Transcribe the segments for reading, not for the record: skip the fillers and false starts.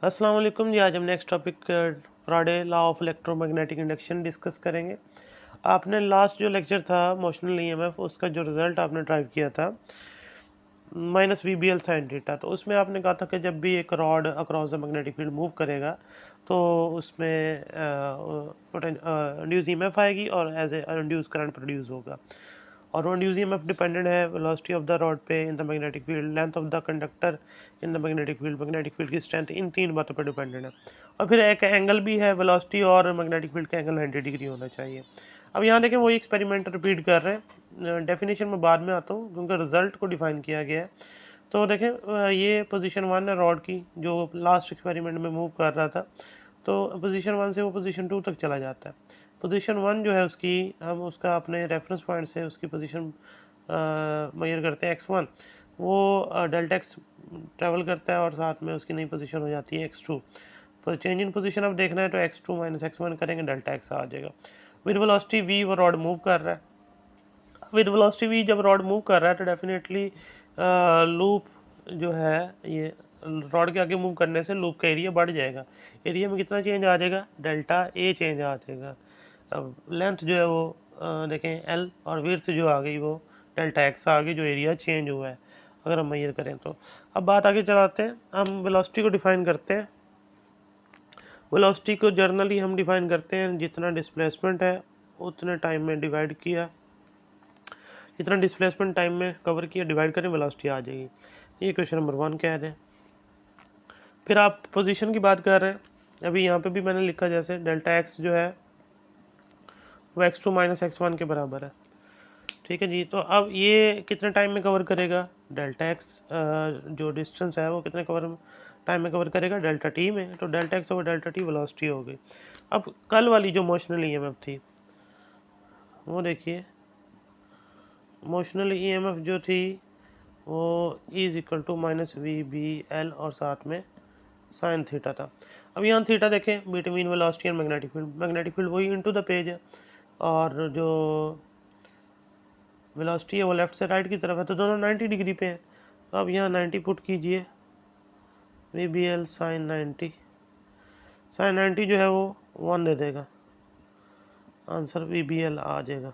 अस्सलाम वालेकुम जी। आज हम next topic फ्राडे law of electromagnetic induction discuss करेंगे। आपने लास्ट जो लेक्चर था मोशनल ईएमएफ, उसका जो रिज़ल्ट आपने ड्राइव किया था minus V B L sine theta, तो उसमें आपने कहा था कि जब भी एक rod across the magnetic field move करेगा तो उसमें इंड्यूस ईएमएफ आएगी और as a induce current produce होगा। और वो इंड्यूस ईएमएफ डिपेंडेंट है वेलोसिटी ऑफ द रॉड पे in the magnetic field, length of the conductor in the magnetic field की स्ट्रेंथ, इन तीन बातों पर डिपेंडेंट है। और फिर एक एंगल भी है, वेलोसिटी और मैग्नेटिक फील्ड का एंगल 90 डिग्री होना चाहिए। अब यहाँ देखें वही एक्सपेरिमेंट रिपीट कर रहे हैं, डेफिनेशन में बाद में आता हूँ क्योंकि रिजल्ट को डिफाइन किया गया है। तो देखें ये पोजीशन 1 है रॉड की, जो लास्ट एक्सपेरिमेंट में मूव कर रहा था, तो पोजीशन 1 से वो पोजीशन 2 तक चला जाता है। पोजीशन 1 जो है उसकी हम उसका अपने रेफरेंस पॉइंट से उसकी पोजीशन मेजर करते हैं x1, वो डेल्टा एक्स ट्रैवल करता है और साथ में उसकी नई पोजीशन हो जाती है x2। तो चेंज इन पोजीशन अब देखना है तो x2 माइनस x1 करेंगे, डेल्टा x आ जाएगा। विद वेलोसिटी v वो रॉड मूव कर रहा है। विद वेलोसिटी v जब रॉड मूव कर रहा है तो डेफिनेटली लूप जो है ये रॉड के आगे मूव करने से लूप का एरिया बढ़ जाएगा। एरिया में कितना चेंज आ जाएगा, डेल्टा ए चेंज आ जाएगा। अब लेंथ जो है वो देखें एल, और विड्थ जो आ गई वो डेल्टा एक्स आ गई, जो एरिया चेंज हुआ है अगर हम मेजर करें तो। अब बात आगे चलाते हैं, हम वेलोसिटी को डिफाइन करते हैं। वेलोसिटी को जर्नली हम डिफाइन करते हैं जितना डिस्प्लेसमेंट है उतने टाइम में डिवाइड किया, जितना डिस्प्लेसमेंट टाइम में कवर किया डिवाइड करें, वेलोसिटी आ जाएगी। ये क्वेश्चन नंबर 1 कह दें। फिर आप पोजीशन की बात कर रहे हैं, अभी यहाँ पे भी मैंने लिखा जैसे डेल्टा एक्स जो है वो x2 माइनस x1 के बराबर है। ठीक है जी। तो अब ये कितने टाइम में कवर करेगा, डेल्टा एक्स जो डिस्टेंस है वो कितने टाइम में कवर करेगा, डेल्टा टी में। तो delta X over delta T velocity हो गई। अब कल वाली जो मोशनल ईएमएफ थी वो देखिए, मोशनल ईएमएफ जो थी वो is equal to minus V B L और साथ में साइन थीटा था। अब यहाँ थीटा देखें between velocity and magnetic field वही इनटू द पेज है, और जो वेलोसिटी है वो लेफ्ट से राइट की तरफ है, तो दोनों 90 डिग्री पे हैं। तो अब यहाँ 90 पुट कीजिए, V B L sine 90, sine 90 जो है वो 1 दे देगा, आंसर वी बी एल आ जाएगा।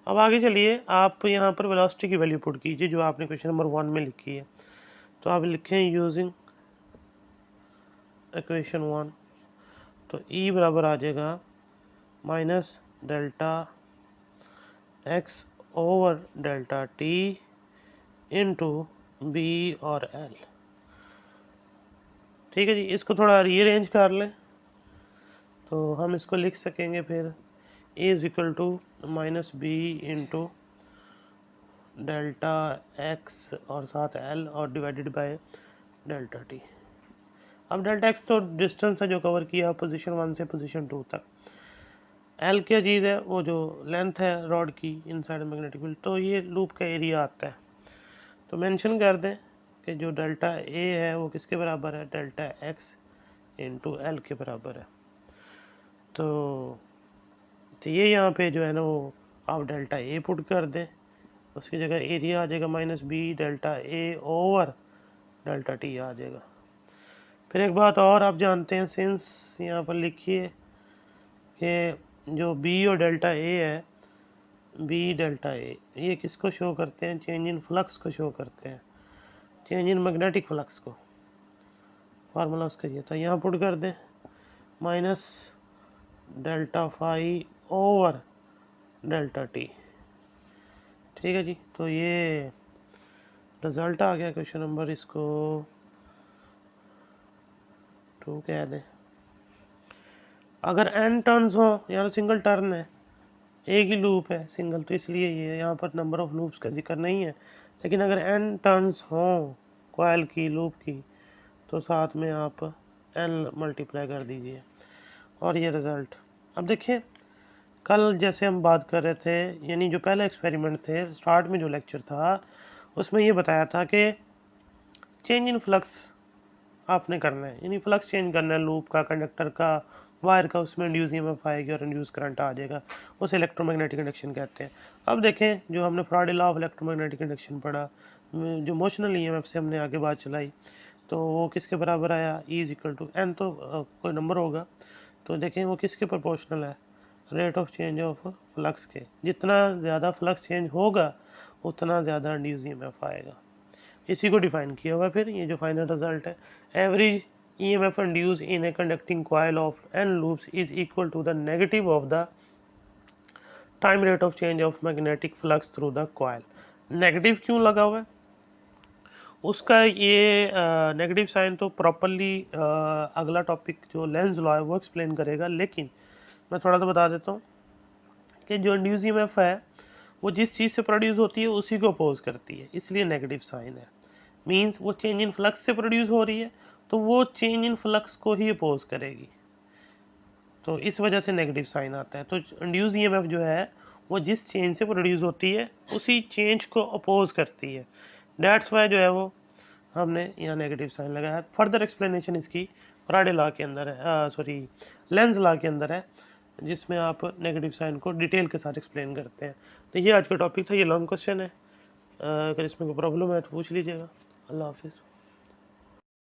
अब आगे चलिए, आप यहाँ पर वेलोसिटी की वैल्यू पुट कीजिए जो आपने क्वेश्चन नंबर 1 में लिखी है। तो आप लिखें यूजिंग इक्वेशन 1, तो ई बराबर आ जाएगा minus delta X over delta T into B और एल। ठीक है जी। इसको थोड़ा रीअरेंज कर लें तो हम इसको लिख सकेंगे फिर A is equal to minus B into delta X और साथ एल और डिवाइडेड बाय डेल्टा टी। अब डेल्टा एक्स तो डिस्टेंस है जो कवर किया पोजीशन 1 से पोजीशन 2 तक। एल क्या चीज़ है, वो जो लेंथ है रॉड की इनसाइड मैग्नेटिक फील्ड, तो ये लूप का एरिया आता है। तो मेंशन कर दें कि जो डेल्टा ए है वो किसके बराबर है, डेल्टा एक्स इंटू एल के बराबर है। तो ये यहाँ पे जो है ना वो आप डेल्टा ए पुट कर दें, उसकी जगह एरिया आ जाएगा minus B delta A over delta T आ जाएगा। फिर एक बात और आप जानते हैं, सिंस यहाँ पर लिखिए कि जो बी और डेल्टा ए है, बी डेल्टा ए ये किसको शो करते हैं, चेंज इन फ्लक्स को शो करते हैं, चेंज इन मैग्नेटिक फ्लक्स को। फार्मूला उसका ये था, यहाँ पुट कर दें minus delta phi over delta T. ठीक है जी। तो ये रिज़ल्ट आ गया क्वेश्चन नंबर, इसको 2 कह दें। अगर n टर्न्स हो, यहाँ सिंगल टर्न है, एक ही लूप है सिंगल, तो इसलिए ये यहाँ पर नंबर ऑफ लूप्स का जिक्र नहीं है। लेकिन अगर n टर्न्स हों कॉइल की, लूप की, तो साथ में आप n मल्टीप्लाई कर दीजिए और ये रिज़ल्ट। अब देखिए कल जैसे हम बात कर रहे थे, यानी जो पहले एक्सपेरिमेंट थे स्टार्ट में जो लेक्चर था उसमें ये बताया था कि चेंज इन फ्लक्स आपने करना है, यानी फ्लक्स चेंज करना है लूप का, कंडक्टर का, वायर का, उसमें इंड्यूस ईएमएफ आएगी और इंड्यूस करंट आ जाएगा, उसे इलेक्ट्रोमैग्नेटिक इंडक्शन कहते हैं। अब देखें जो हमने फ्राडे लॉ ऑफ इलेक्ट्रोमैग्नेटिक इंडक्शन पढ़ा, जो मोशनल ईएमएफ से हमने आगे बात चलाई, तो वो किसके बराबर आया, E is equal to N, तो कोई नंबर होगा, तो देखें वो किसके प्रोपोर्शनल है, rate of change of flux के। जितना ज़्यादा फ्लक्स चेंज होगा उतना ज़्यादा इंड्यूस ईएमएफ आएगा। इसी को डिफाइन किया हुआ फिर ये जो फाइनल रिजल्ट है, average EMF induced in a conducting coil of n loops is equal to the negative of the time rate of change of magnetic flux through the coil। Negative क्यों लगा हुआ है उसका ये नेगेटिव साइन तो properly अगला topic जो Lenz law है वो एक्सप्लेन करेगा, लेकिन मैं थोड़ा सा बता देता हूँ कि जो इंड्यूस ईएमएफ है वो जिस चीज़ से प्रोड्यूस होती है उसी को अपोज करती है, इसलिए नेगेटिव साइन है। मींस वो चेंज इन फ्लक्स से प्रोड्यूस हो रही है तो वो चेंज इन फ्लक्स को ही अपोज करेगी, तो इस वजह से नेगेटिव साइन आता है। तो इंड्यूस ईएमएफ जो है वो जिस चेंज से प्रोड्यूस होती है उसी चेंज को अपोज करती है, डेट्स वाई जो है वो हमने यहाँ नेगेटिव साइन लगाया। फर्दर एक्सप्लेनेशन इसकी फैराडे लॉ के अंदर है, सॉरी लेंज लॉ के अंदर है, जिसमें आप नेगेटिव साइन को डिटेल के साथ एक्सप्लेन करते हैं। तो ये आज का टॉपिक था, ये लॉन्ग क्वेश्चन है, अगर इसमें कोई प्रॉब्लम है तो पूछ लीजिएगा। अल्लाह हाफिज़।